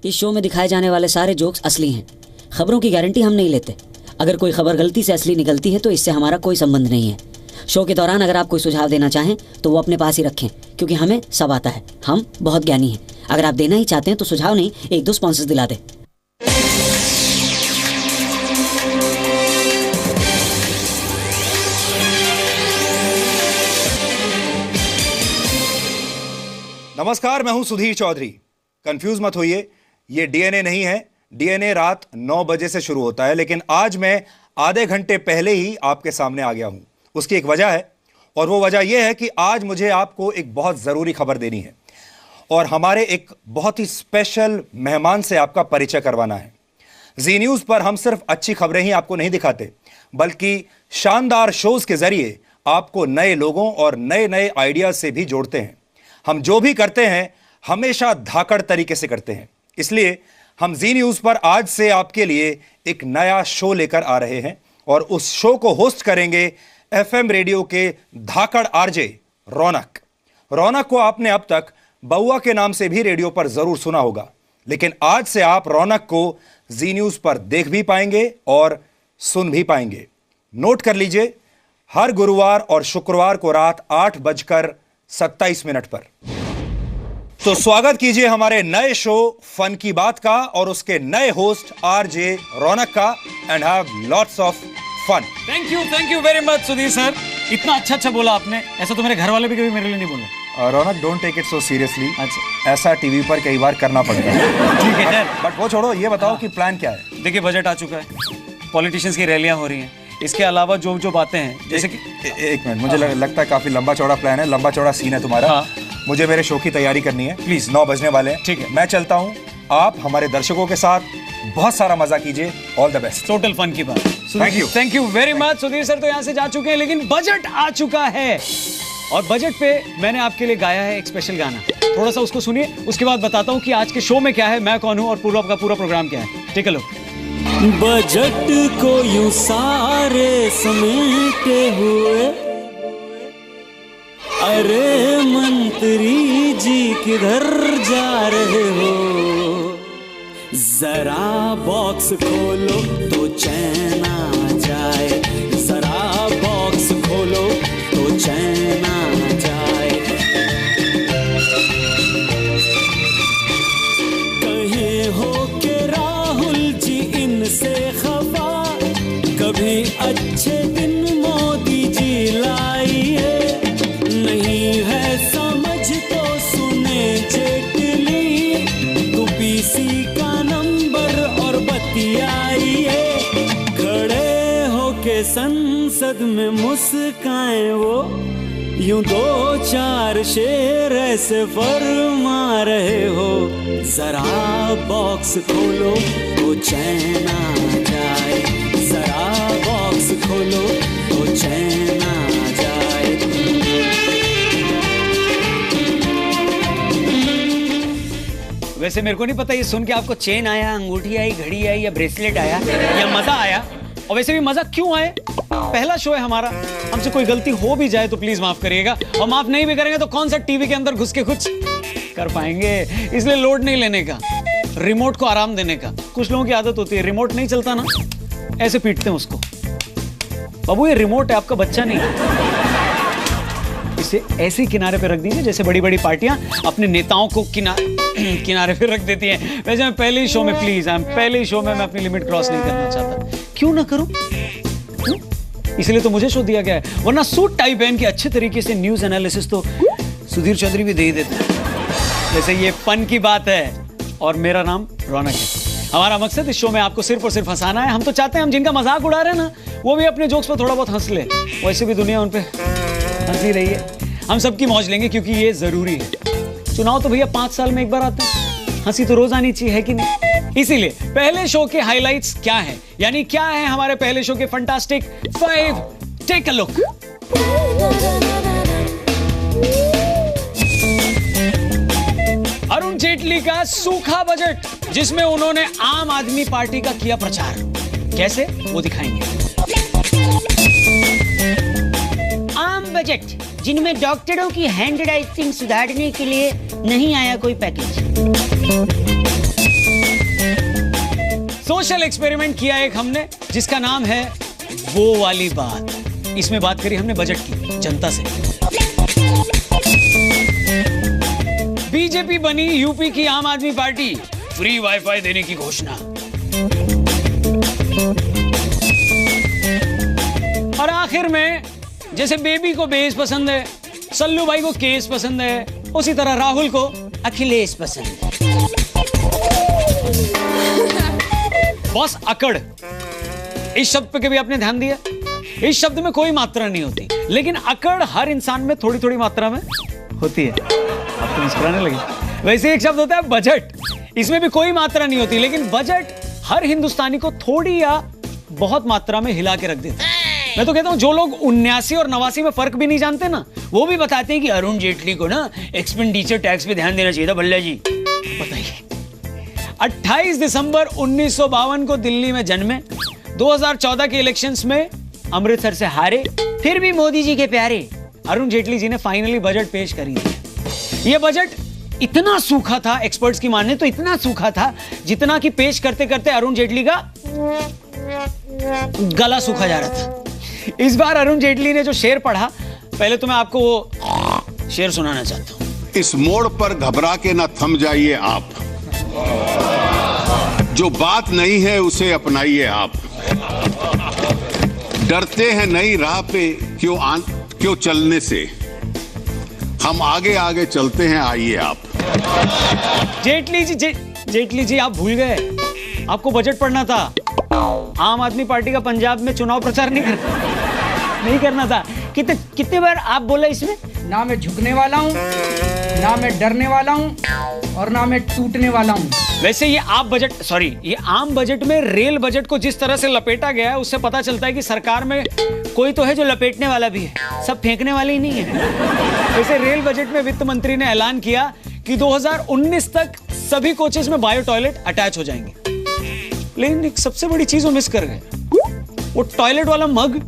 इस शो में दिखाए जाने वाले सारे जोक्स असली हैं। खबरों की गारंटी हम नहीं लेते। अगर कोई खबर गलती से असली निकलती है तो इससे हमारा कोई संबंध नहीं है। शो के दौरान अगर आप कोई सुझाव देना चाहें तो वो अपने पास ही रखें, क्योंकि हमें सब आता है। हम बहुत ज्ञानी हैं। अगर आप देना ही चाहते हैं तो सुझाव नहीं, एक दो स्पॉन्सर्स दिला दें। नमस्कार, मैं हूं सुधीर चौधरी। कंफ्यूज मत होइए, ये डीएनए नहीं है। डीएनए रात 9 बजे से शुरू होता है, लेकिन आज मैं आधे घंटे पहले ही आपके सामने आ गया हूं। उसकी एक वजह है, और वो वजह यह है कि आज मुझे आपको एक बहुत ज़रूरी खबर देनी है और हमारे एक बहुत ही स्पेशल मेहमान से आपका परिचय करवाना है। जी न्यूज़ पर हम सिर्फ अच्छी खबरें ही आपको नहीं दिखाते, बल्कि शानदार शोज़ के ज़रिए आपको नए लोगों और नए नए आइडियाज़ से भी जोड़ते हैं। हम जो भी करते हैं हमेशा धाकड़ तरीके से करते हैं, इसलिए हम जी न्यूज़ पर आज से आपके लिए एक नया शो लेकर आ रहे हैं और उस शो को होस्ट करेंगे एफएम रेडियो के धाकड़ आरजे रौनक। रौनक को आपने अब तक बउआ के नाम से भी रेडियो पर जरूर सुना होगा, लेकिन आज से आप रौनक को जी न्यूज़ पर देख भी पाएंगे और सुन भी पाएंगे। नोट कर लीजिए, हर गुरुवार और शुक्रवार को रात 8:27 पर। तो स्वागत कीजिए हमारे नए शो फन की बात का और उसके नए होस्ट आरजे रौनक का। And have lots of fun. Thank you very much Sudhir sir. इतना अच्छा बोला आपने। ऐसा तो मेरे घर वाले भी कभी मेरे लिए नहीं बोले। Raunak, don't take it so seriously. अच्छा, ऐसा टीवी पर कई बार करना पड़ता है। ठीक है, बट वो छोड़ो, ये बताओ कि प्लान क्या है। देखिए, बजट आ चुका है, पॉलिटिशियंस की रैलियां हो रही हैं। इसके अलावा जो बातें हैं, जैसे कि एक मिनट, मुझे लगता है काफी लंबा चौड़ा प्लान है, लंबा चौड़ा सीन है तुम्हारा। हाँ। मुझे मेरे शो की तैयारी करनी है। प्लीज, 9 बजने वाले हैं। ठीक है, मैं चलता हूँ। आप हमारे दर्शकों के साथ बहुत सारा मजा कीजिए। All the best. Total fun की बात। Thank you very much Sudhir sir. तो यहाँ से जा चुके हैं, लेकिन बजट आ चुका है और बजट पे मैंने आपके लिए गाया है एक स्पेशल गाना। थोड़ा सा उसको सुनिए, उसके बाद बताता हूँ कि आज के शो में क्या है, मैं कौन हूँ और पूरा का पूरा प्रोग्राम क्या है। Take a look. बजट को यूं सारे समेटे हुए, अरे मंत्री जी किधर जा रहे हो? जरा बॉक्स खोलो तो चैन आ जाए, जरा बॉक्स खोलो तो चैन आ जाए। कहे हो के राहुल जी इनसे खफा, कभी अच्छे दिन मोदी जी लाइए। नहीं है समझ तो सुने जेटली, तू पीसी का नंबर और बतियाइए। खड़े होके संसद में मुस्काए वो, यूं 2-4 शेर ऐसे फरमा रहे हो। जरा बॉक्स खोलो तो चैन आ जाए, जरा बॉक्स खोलो तो चैन आ जाए। वैसे मेरे को नहीं पता ये सुन के आपको चेन आया, अंगूठी आई, घड़ी आई या ब्रेसलेट आया या मजा आया। और वैसे भी मजा क्यों आए, पहला शो है हमारा। हमसे कोई गलती हो भी जाए तो प्लीज माफ करिएगा, और माफ नहीं भी करेंगे तो कौन सा टीवी के अंदर घुस के कुछ कर पाएंगे। इसलिए लोड नहीं लेने का, रिमोट को आराम देने का। कुछ लोगों की आदत होती है, रिमोट नहीं चलता ना, ऐसे पीटते हैं उसको। बाबू, ये रिमोट है, आपका बच्चा नहीं है। इसे ऐसे किनारे पे रख दीजिए जैसे बड़ी बड़ी पार्टियां अपने नेताओं को किनारे पे रख देती हैं। वैसे मैं पहले ही शो में मैं अपनी लिमिट क्रॉस नहीं करना चाहता। क्यों ना करूं? इसलिए तो मुझे शो दिया गया है, वरना सूट टाई पहन के अच्छे तरीके से न्यूज एनालिसिस तो सुधीर चौधरी भी दे ही देते हैं। जैसे ये फन की बात है और मेरा नाम रौनक है। हमारा मकसद इस शो में आपको सिर्फ और सिर्फ हंसाना है। हम तो चाहते हैं हम जिनका मजाक उड़ा रहे हैं ना, वो भी अपने जोक्स पर थोड़ा बहुत हंस ले। वैसे भी दुनिया उन पे हंसी रही है। हम सबकी मौज लेंगे क्योंकि ये जरूरी है। चुनाव तो भैया 5 साल में एक बार आते हैं, हंसी तो रोज आनी चाहिए, है कि नहीं? इसीलिए पहले शो के हाइलाइट्स क्या हैं, यानी क्या है हमारे पहले शो के fantastic 5। Take a look. Arun Jaitley का सूखा बजट, जिसमें उन्होंने आम आदमी पार्टी का किया प्रचार। कैसे, वो दिखाएंगे। आम बजट, जिनमें डॉक्टरों की हैंड राइटिंग सुधारने के लिए नहीं आया कोई पैकेज। सोशल एक्सपेरिमेंट किया एक हमने, जिसका नाम है वो वाली बात। इसमें बात करी हमने बजट की, जनता से। बीजेपी बनी यूपी की आम आदमी पार्टी, फ्री वाईफाई देने की घोषणा। और आखिर में जैसे बेबी को बेस पसंद है, सल्लू भाई को केस पसंद है, उसी तरह राहुल को अखिलेश पसंद है। बॉस, अकड़, इस शब्द पे कभी आपने ध्यान दिया? इस शब्द में कोई मात्रा नहीं होती, लेकिन अकड़ हर इंसान में थोड़ी थोड़ी मात्रा में होती है। आप तो मुस्कुराने लगे। वैसे एक शब्द होता है बजट, इसमें भी कोई मात्रा नहीं होती, लेकिन बजट हर हिंदुस्तानी को थोड़ी या बहुत मात्रा में हिला के रख देता है। मैं तो कहता हूं, जो लोग 79 और 89 में फर्क भी नहीं जानते ना, वो भी बताते हैं कि अरुण जेटली को ना एक्सपेंडिचर टैक्स पे ध्यान देना चाहिए था। भल्ला जी बताइए। 28 दिसंबर 1952 को दिल्ली में जन्मे, 2014 के इलेक्शंस में अमृतसर से हारे, फिर भी मोदी जी के प्यारे अरुण जेटली जी ने फाइनली बजट पेश करी है। यह बजट इतना सूखा था, एक्सपर्ट्स की माने तो इतना सूखा था, जितना कि पेश करते करते अरुण जेटली का गला सूखा जा रहा था। इस बार अरुण जेटली ने जो शेर पढ़ा, पहले तो मैं आपको वो शेर सुनाना चाहता हूं। इस मोड़ पर घबरा के ना थम जाइए आप, जो बात नहीं है उसे अपनाइए आप। डरते हैं नई राह पे क्यों चलने से, हम आगे आगे चलते हैं, आइए आप। जेटली जी आप भूल गए, आपको बजट पढ़ना था। आम आदमी पार्टी का पंजाब में चुनाव प्रचार नहीं करना था। कितने बार आप बोला इसमें? ना मैं झुकने वाला हूँ, ना मैं डरने वाला हूँ, और ना मैं टूटने वाला हूँ। वैसे ये ये आम बजट में रेल बजट को जिस तरह से लपेटा गया है, उससे पता चलता है कि सरकार में कोई तो है जो लपेटने वाला भी है, सब फेंकने वाले ही नहीं है। वैसे रेल बजट में वित्त मंत्री ने ऐलान किया कि 2019 तक सभी कोचेस में बायो टॉयलेट अटैच हो जाएंगे, लेकिन एक सबसे बड़ी चीज वो मिस कर गए। वो टॉयलेट वाला मग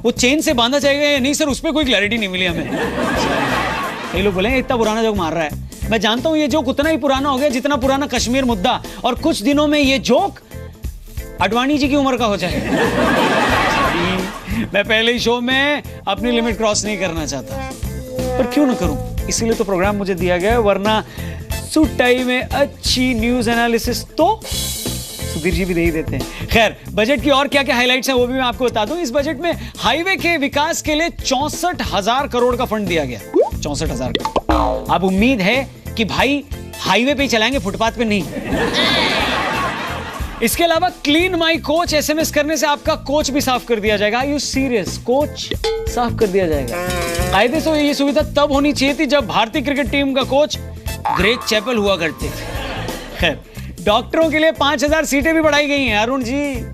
वो चेन से बांधा जाएगा या नहीं सर, उस पर कोई क्लैरिटी नहीं मिली हमें। कई लोग बोले इतना पुराना जोक मार रहा है। मैं जानता हूं ये जोक उतना ही पुराना हो गया जितना पुराना कश्मीर मुद्दा, और कुछ दिनों में ये जोक अडवाणी जी की उम्र का हो जाए। मैं पहले ही शो में अपनी लिमिट क्रॉस नहीं करना चाहता, पर क्यों ना करूं, इसीलिए तो प्रोग्राम मुझे दिया गया है। वरना सुटाई में अच्छी न्यूज एनालिसिस तो सुधीर जी भी दे ही देते हैं। खैर, बजट की और क्या क्या हाइलाइट्स हैं वो भी मैं आपको बता दूं। इस बजट में हाईवे के विकास के लिए 64,000 करोड़ का फंड दिया गया। 64,000 करोड़। अब उम्मीद है कि भाई हाईवे पे ही चलाएंगे, फुटपाथ पे नहीं। इसके अलावा क्लीन माई कोच एसएमएस करने से आपका कोच भी साफ कर दिया जाएगा। Are you serious? कोच साफ कर दिया जाएगा। कायदे से ये सुविधा तब होनी चाहिए थी जब भारतीय क्रिकेट टीम का कोच ग्रेग चैपल हुआ करते थे। खैर, डॉक्टरों के लिए 5,000 सीटें भी बढ़ाई गई हैं। अरुण जी,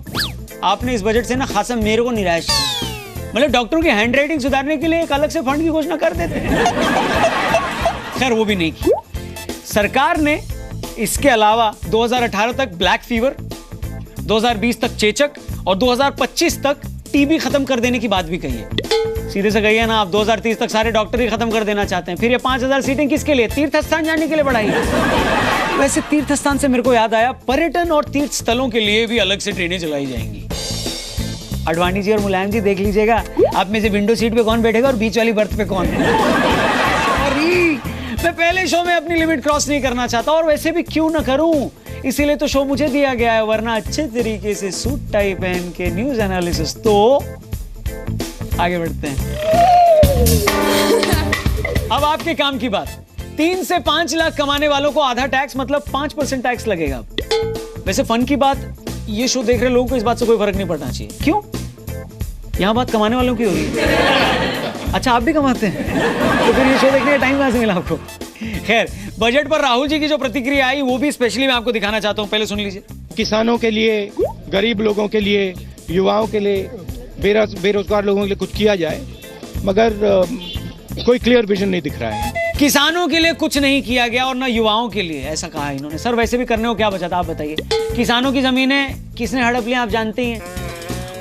आपने इस बजट से ना खासा मेरे को निराश किया। मतलब डॉक्टरों की हैंडराइटिंग सुधारने के लिए एक अलग से फंड की घोषणा कर देते। खैर, वो भी नहीं की सरकार ने। इसके अलावा 2018 तक ब्लैक फीवर, 2020 तक चेचक और 2025 तक टीबी खत्म कर देने की बात भी कही है। सीधे से कही है ना, आप 2030 तक सारे डॉक्टर ही खत्म कर देना चाहते हैं। फिर ये 5,000 सीटें किसके लिए? तीर्थ स्थान जाने के लिए बढ़ाई है। वैसे तीर्थ स्थान से मेरे को याद आया, पर्यटन और तीर्थ स्थलों के लिए भी अलग से ट्रेनें चलाई जाएंगी। अडवाणी जी और मुलायम जी देख लीजिएगा, आप में से विंडो सीट पे कौन बैठेगा और बीच वाली बर्थ पे कौन। मैं पहले शो में अपनी लिमिट क्रॉस नहीं करना चाहता, और वैसे भी क्यों ना करूं, इसीलिए तो शो मुझे दिया गया है। वरना अच्छे तरीके से सूट टाई पहन के न्यूज एनालिसिस। तो आगे बढ़ते हैं। अब आपके काम की बात। 3 से 5 लाख कमाने वालों को आधा टैक्स, मतलब 5% टैक्स लगेगा। वैसे फन की बात, ये शो देख रहे लोगों को इस बात से कोई फर्क नहीं पड़ना चाहिए। क्यों? यहां बात कमाने वालों की हो रही है। अच्छा, आप भी कमाते हैं तो फिर ये शो देखने का टाइम कहां से मिला आपको? खैर, बजट पर राहुल जी की जो प्रतिक्रिया आई वो भी स्पेशली मैं आपको दिखाना चाहता हूं। पहले सुन लीजिए। किसानों के लिए, गरीब लोगों के लिए, युवाओं के लिए, बेरोजगार लोगों के लिए कुछ किया जाए, मगर कोई क्लियर विजन नहीं दिख रहा है। किसानों के लिए कुछ नहीं किया गया और ना युवाओं के लिए, ऐसा कहा इन्होंने। सर, वैसे भी करने को क्या बचा था आप बताइए? किसानों की जमीनें किसने हड़प ली आप जानते ही हैं।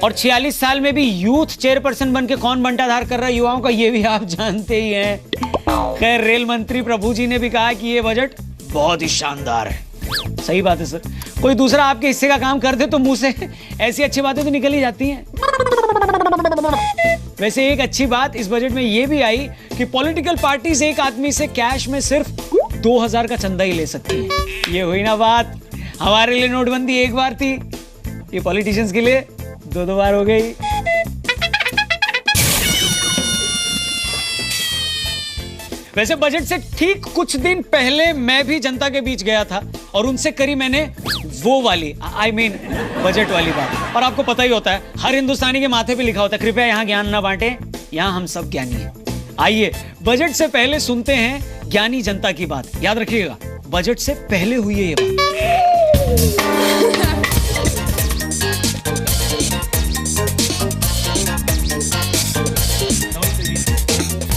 और 46 साल में भी यूथ चेयरपर्सन बन के कौन बंटाधार कर रहा है युवाओं का, ये भी आप जानते ही हैं। खैर, रेल मंत्री प्रभु जी ने भी कहा कि ये बजट बहुत ही शानदार है। सही बात है सर, कोई दूसरा आपके हिस्से का काम कर दे तो मुंह से ऐसी अच्छी बातें तो निकल ही जाती हैं। वैसे एक अच्छी बात इस बजट में ये भी आई कि पॉलिटिकल पार्टीज एक आदमी से कैश में सिर्फ 2000 का चंदा ही ले सकती है। ये हुई ना बात, हमारे लिए नोटबंदी एक बार थी, ये पॉलिटिशियंस के लिए 2-2 बार हो गई। वैसे बजट से ठीक कुछ दिन पहले मैं भी जनता के बीच गया था और उनसे करी मैंने वो वाली बजट वाली बात। और आपको पता ही होता है, हर हिंदुस्तानी के माथे पे लिखा होता है, कृपया यहाँ ज्ञान ना बांटे, यहाँ हम सब ज्ञानी हैं। आइए बजट से पहले सुनते हैं ज्ञानी जनता की बात। याद रखिएगा, बजट से पहले हुई है ये बात।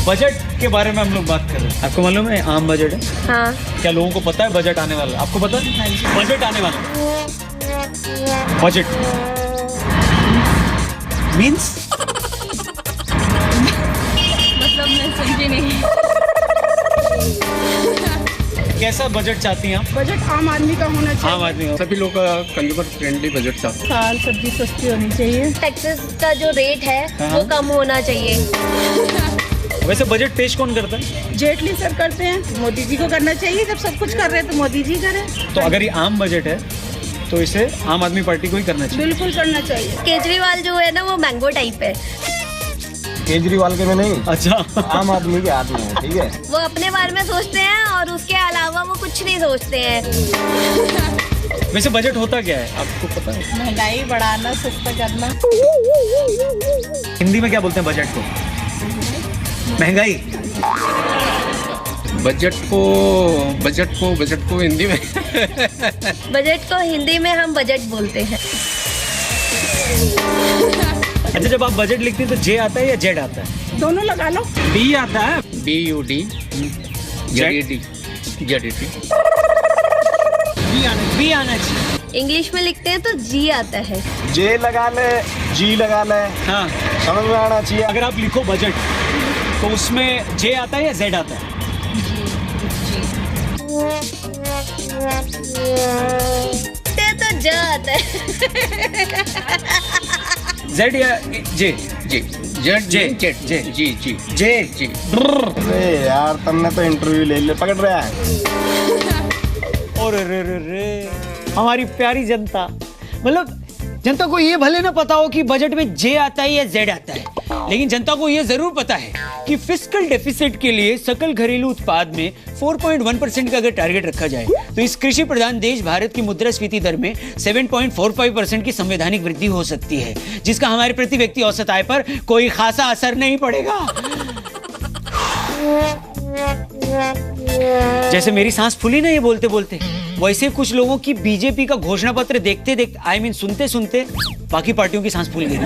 बजट के बारे में हम लोग बात कर रहे हैं। आपको मालूम है आम बजट है? हाँ। क्या लोगों को पता है बजट आने वाला है? आपको पता है बजट आने वाला है? बजट मीन्स मतलब मैं समझी नहीं। कैसा बजट चाहती हैं आप? बजट आम आदमी का होना चाहिए। आम आदमी सभी लोग का कंज्यूमर फ्रेंडली बजट चाहते हैं। दाल सब्जी सस्ती होनी चाहिए। टैक्सेस का जो रेट है वो कम होना चाहिए। वैसे बजट पेश कौन करता है? जेटली सर करते हैं, मोदी जी को करना चाहिए। जब सब कुछ कर रहे हैं तो मोदी जी करें। तो अगर ये आम बजट है तो इसे आम आदमी पार्टी को ही करना चाहिए। बिल्कुल करना चाहिए। केजरीवाल जो है ना वो मैंगो टाइप है। केजरीवाल के में नहीं, अच्छा आम आदमी के हाथ में है, ठीक है। वो अपने बारे में सोचते हैं और उसके अलावा वो कुछ नहीं सोचते हैं। वैसे बजट होता क्या है आपको पता है? महंगाई बढ़ाना, सस्ता करना। हिंदी में क्या बोलते हैं बजट को? महंगाई। बजट को हिंदी में बजट को हिंदी में हम बजट बोलते हैं। अच्छा, जब आप बजट लिखते हैं तो जे आता है या जेड आता है? दोनों लगा लो। बी आता है। BUD ZED बी आना चाहिए। इंग्लिश में लिखते हैं तो जी आता है। जे लगा ले, जी लगा ले, हाँ समझ में आना चाहिए। अगर आप लिखो बजट तो उसमें जे आता है या जेड आता है? तो ज आता है। जेड या जे? जी जे। अरे यार तुमने तो इंटरव्यू ले पकड़ रहा है। और रे हमारी प्यारी जनता, मतलब जनता को ये भले ना पता हो कि बजट में जे आता है या जेड आता है, लेकिन जनता को ये जरूर पता है कि फिस्कल डेफिसिट के लिए सकल घरेलू उत्पाद में 4.1% का अगर टारगेट रखा जाए तो इस कृषि प्रधान देश भारत की मुद्रास्फीति दर में 7.45% की संवैधानिक वृद्धि हो सकती है, जिसका हमारे प्रति व्यक्ति औसत आय पर कोई खासा असर नहीं पड़ेगा। जैसे मेरी सांस फूली ना ये बोलते बोलते, वैसे कुछ लोगों की बीजेपी का घोषणा पत्र देखते देखते सुनते सुनते बाकी पार्टियों की सांस फूल गई।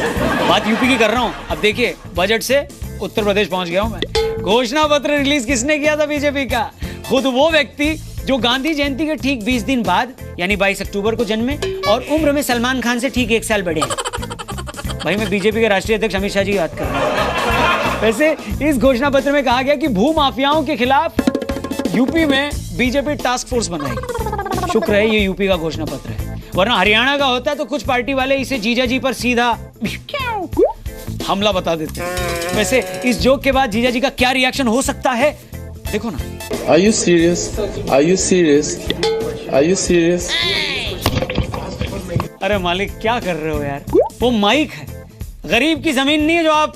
बात यूपी की कर रहा हूँ। अब देखिए, बजट से उत्तर प्रदेश पहुंच गया हूं मैं। घोषणा पत्र रिलीज किसने किया था? बीजेपी का। खुद वो व्यक्ति जो गांधी जयंती के ठीक 20 दिन बाद यानी 22 अक्टूबर को जन्मे और उम्र में सलमान खान से ठीक 1 साल बड़े हैं। भाई मैं बीजेपी के राष्ट्रीय अध्यक्ष अमित शाह जी की बात कर रहा हूँ। वैसे इस घोषणा पत्र में कहा गया कि भू माफियाओं के खिलाफ यूपी में बीजेपी टास्क फोर्स बनाएगी। शुक्र है ये यूपी का घोषणा पत्र है, वरना हरियाणा का होता तो कुछ पार्टी वाले इसे जीजा जी पर सीधा हमला बता देते। वैसे इस जोक के बाद जीजा जी का क्या रिएक्शन हो सकता है देखो ना। Are you serious? Are you serious? Are you serious? अरे मालिक क्या कर रहे हो यार? वो माइक है, गरीब की जमीन नहीं है जो आप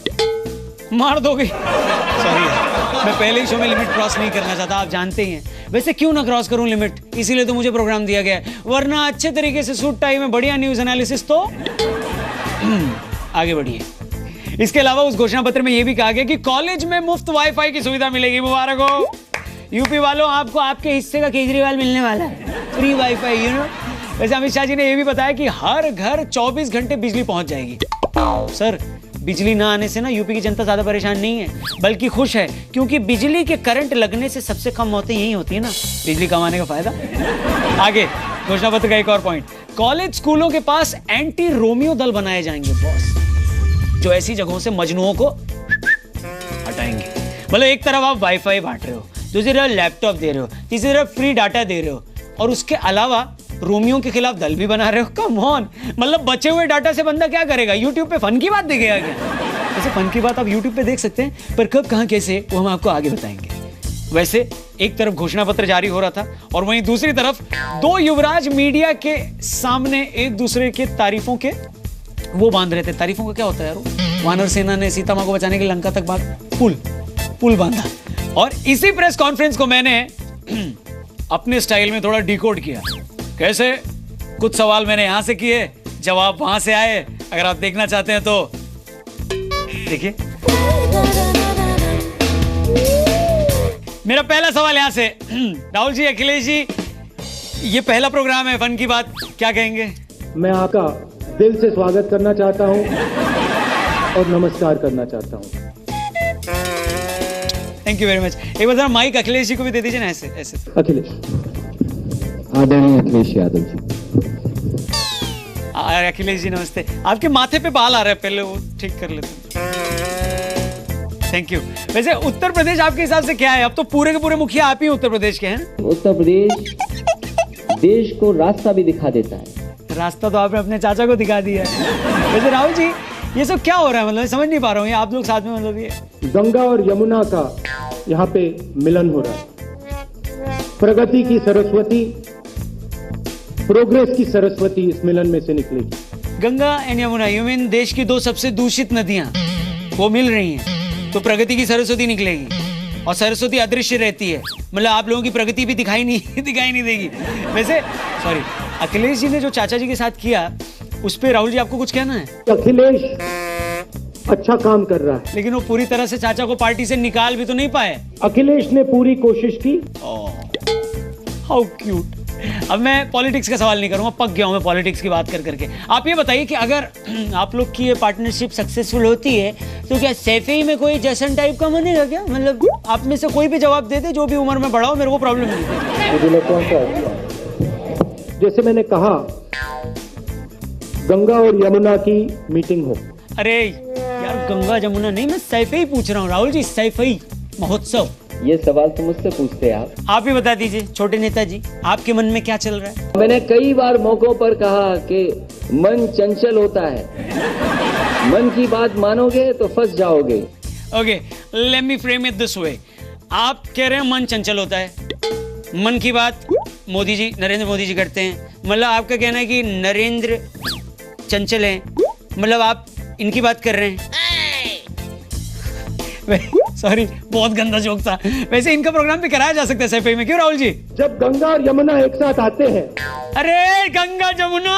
मार दोगे। सॉरी मैं पहले ही शो में लिमिट क्रॉस नहीं करना चाहता, आप जानते ही हैं। वैसे क्यों ना क्रॉस करूं लिमिट, इसीलिए तो मुझे प्रोग्राम दिया गया है, वरना अच्छे तरीके से सूट टाई में बढ़िया न्यूज एनालिसिस तो आगे बढ़िए। इसके अलावा उस घोषणा पत्र में यह भी कहा गया कि कॉलेज में मुफ्त वाईफाई की सुविधा मिलेगी। मुबारक हो यूपी वालों, आपको आपके हिस्से का केजरीवाल मिलने वाला है, फ्री वाईफाई, यू नो। वैसे अमित शाह जी ने यह भी बताया कि हर घर 24 घंटे बिजली पहुंच जाएगी। सर बिजली ना आने से ना यूपी की जनता ज्यादा परेशान नहीं है, बल्कि खुश है, क्योंकि बिजली के करंट लगने से सबसे कम मौतें यही होती है ना, बिजली कमाने का फायदा। आगे घोषणा पत्र का एक और पॉइंट, कॉलेज स्कूलों के पास एंटी रोमियो दल बनाए जाएंगे बॉस, जो ऐसी जगहों से मजनुओं को हटाएंगे। मतलब एक तरफ आप वाईफाई बांट रहे हो, दूसरी तरफ लैपटॉप दे रहे हो, तीसरी तरफ फ्री डाटा दे रहे हो, और उसके अलावा रोमियो के खिलाफ दल भी बना रहे हो। कम ऑन, मतलब बचे हुए डाटा से बंदा क्या करेगा? यूट्यूब पे फन की बात देखेगा क्या? वैसे फन की बात आप यूट्यूब पे देख सकते हैं, पर कब कहाँ कैसे वो हम आपको आगे बताएंगे। वैसे एक तरफ घोषणा पत्र जारी हो रहा था और वहीं दूसरी तरफ दो युवराज मीडिया के सामने एक दूसरे के तारीफों के वो बांध रहे थे। तारीफों का क्या होता है यार? वानर सेना ने सीता मां को बचाने के लिए लंका तक पुल बांधा। और इसी प्रेस कॉन्फ्रेंस को मैंने अपने स्टाइल में थोड़ा डिकोड किया। कैसे? कुछ सवाल मैंने यहां से किए, जवाब वहां से आए। अगर आप देखना चाहते हैं तो देखिए। मेरा पहला सवाल यहां से, राहुल जी, अखिलेश जी, ये पहला प्रोग्राम है फन की बात, क्या कहेंगे? मैं आपका दिल से स्वागत करना चाहता हूं और नमस्कार करना चाहता हूं। Thank you very much. एक बार जरा माइक अखिलेश जी को भी दे दीजिए ना, ऐसे ऐसे। अखिलेश, आदरणीय अखिलेश यादव जी। अखिलेश जी नमस्ते। आपके माथे पे बाल आ रहे हैं, पहले वो ठीक कर लेते हैं। Thank you. वैसे उत्तर प्रदेश आपके हिसाब से क्या है? अब तो पूरे के पूरे मुखिया आप ही उत्तर प्रदेश के हैं। उत्तर प्रदेश देश को रास्ता भी दिखा देता है। रास्ता तो आपने अपने चाचा को दिखा दिया है। वैसे राहुल जी, ये सब क्या हो रहा है? मतलब समझ नहीं पा रहा हूँ, ये आप लोग साथ में, मतलब ये गंगा और यमुना का यहाँ पे मिलन हो रहा है। प्रगति की सरस्वती, प्रोग्रेस की सरस्वती इस मिलन में से निकलेगी। Ganga and Yamuna, you mean देश की दो सबसे दूषित नदियां वो मिल रही हैं, तो प्रगति की सरस्वती निकलेगी। और सरस्वती अदृश्य रहती है, मतलब आप लोगों की प्रगति भी दिखाई नहीं देगी। वैसे सॉरी, अखिलेश जी ने जो चाचा जी के साथ किया उस पे राहुल जी आपको कुछ कहना है? अखिलेश अच्छा काम कर रहा है, लेकिन वो पूरी तरह से चाचा को पार्टी से निकाल भी तो नहीं पाए। अखिलेश ने पूरी कोशिश की। How cute. अब मैं पॉलिटिक्स का सवाल नहीं करूंगा, पक गया हूं मैं पॉलिटिक्स की बात कर करके। आप ये बताइए कि अगर आप लोग की ये पार्टनरशिप सक्सेसफुल होती है तो क्या सैफई में कोई जैसन टाइप का बनेगा क्या? मतलब आप में से कोई भी जवाब दे दे, जो भी उम्र में बड़ा हो, मेरे को प्रॉब्लम नहीं। जैसे मैंने कहा, गंगा और यमुना की मीटिंग हो। अरे यार, गंगा जमुना नहीं, मैं सैफई पूछ रहा हूँ राहुल जी, सैफई महोत्सव। ये सवाल तो मुझसे पूछते हैं आप ही बता दीजिए छोटे नेताजी, आपके मन में क्या चल रहा है? मैंने कई बार मौकों पर कहा कि मन चंचल होता है, मन की बात मानोगे तो फंस जाओगे। Okay, let me frame it this way. आप कह रहे हैं मन चंचल होता है, मन की बात मोदी जी, नरेंद्र मोदी जी करते हैं, मतलब आपका कहना है कि नरेंद्र चंचल हैं, मतलब आप इनकी बात कर रहे हैं। सॉरी, बहुत गंदा जोक था। वैसे इनका प्रोग्राम भी कराया जा सकता है सैफई में, क्यों राहुल जी? जब गंगा और यमुना एक साथ आते हैं। अरे गंगा जमुना,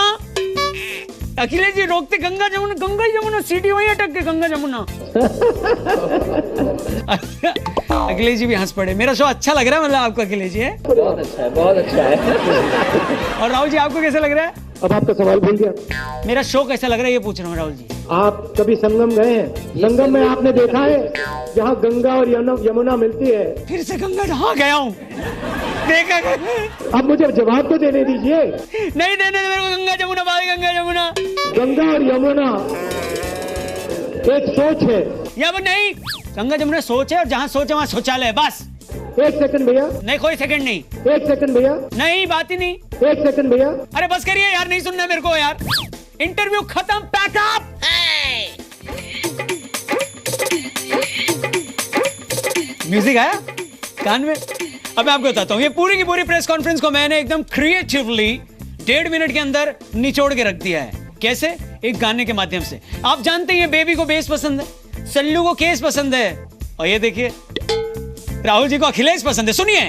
अखिलेश जी रोकते, गंगा जमुना सीटी वहीं अटक के, गंगा जमुना। अखिलेश जी भी हंस पड़े। मेरा शो अच्छा लग रहा है मतलब आपको अखिलेश जी? है बहुत अच्छा है, बहुत अच्छा है। और राहुल जी आपको कैसा लग रहा है? अब आपका सवाल भूल गया। मेरा शो कैसा लग रहा है ये पूछ रहा हूँ राहुल जी। आप कभी संगम गए हैं? संगम में आपने देखा है जहाँ गंगा और यमुना मिलती है? फिर से गंगा, हाँ गया हूँ, देखा। अब मुझे जवाब तो देने दीजिए। नहीं देने मेरे को। गंगा जमुना, गंगा जमुना, गंगा और यमुना एक सोच है। या वो नहीं, गंगा जमुना सोच है और जहाँ सोच है वहाँ शौचालय है, बस। एक सेकंड भैया। नहीं, कोई सेकंड नहीं। एक सेकंड भैया। नहीं, बात ही नहीं। एक सेकंड भैया। अरे बस करिए यार, नहीं सुनना मेरे को यार। इंटरव्यू खत्म, पैक अप। म्यूजिक आया कान में। अब मैं आपको बताता हूँ, ये पूरी की पूरी प्रेस कॉन्फ्रेंस को मैंने एकदम क्रिएटिवली 1.5 मिनट के अंदर निचोड़ के रख दिया है। कैसे? एक गाने के माध्यम से। आप जानते हैं बेबी को बेस पसंद है, सल्लू को केस पसंद है, और ये देखिए राहुल जी को अखिलेश पसंद है। सुनिए,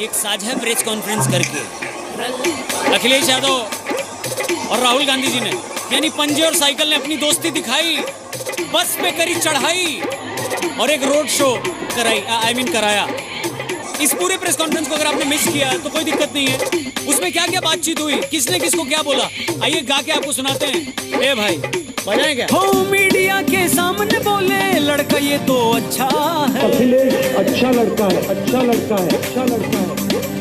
एक साझा प्रेस कॉन्फ्रेंस करके अखिलेश यादव और राहुल गांधी जी ने, यानी पंजे और साइकिल ने अपनी दोस्ती दिखाई, बस पे करी चढ़ाई और एक रोड शो कराया। इस पूरे प्रेस कॉन्फ्रेंस को अगर आपने मिस किया तो कोई दिक्कत नहीं है। उसमें क्या क्या बातचीत हुई, किसने किसको क्या बोला, आइए गा के आपको सुनाते हैं। ए भाई, बजाएं क्या? हो मीडिया के सामने बोले लड़का ये तो अच्छा है, अखिलेश अच्छा लड़का है, अच्छा लड़का है, अच्छा लड़का है।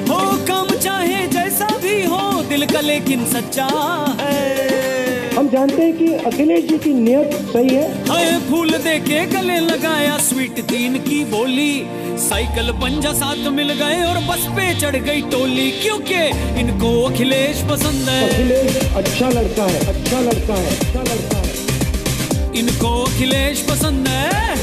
हो काम चाहे जैसा भी हो, दिल का लेकिन सच्चा है। हम जानते हैं कि अखिलेश जी की नियत सही है। हाय फूल दे के गले लगाया, स्वीट तीन की बोली, साइकिल पंजा साथ मिल गए और बस पे चढ़ गई टोली, क्योंकि इनको अखिलेश पसंद है। अखिलेश अच्छा लड़का है, अच्छा लड़का है, अच्छा लड़का है। इनको अखिलेश पसंद है।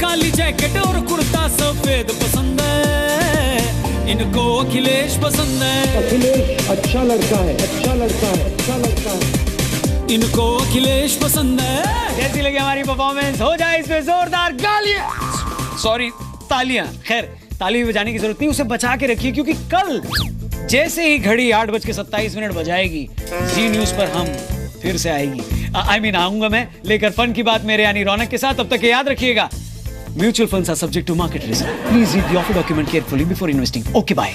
काली जैकेट और कुर्ता सफेद पसंद है, इनको अखिलेश पसंद है। अखिलेश अच्छा लड़का है, अच्छा लड़का है, अच्छा लड़का है। इनको अखिलेश पसंद है। कैसी लगी हमारी परफॉर्मेंस? हो जाए इसमें जोरदार गालियां, सॉरी तालियां। खैर ताली बजाने की जरूरत नहीं, उसे बचा के रखिए, क्योंकि कल जैसे ही घड़ी 8:27 बजाएगी, जी न्यूज पर हम फिर से आएगी। आऊंगा मैं लेकर फन की बात मेरे यानी रौनक के साथ। तब तक याद रखिएगा, mutual funds are subject to market risk. Please read the offer document carefully before investing. Okay bye.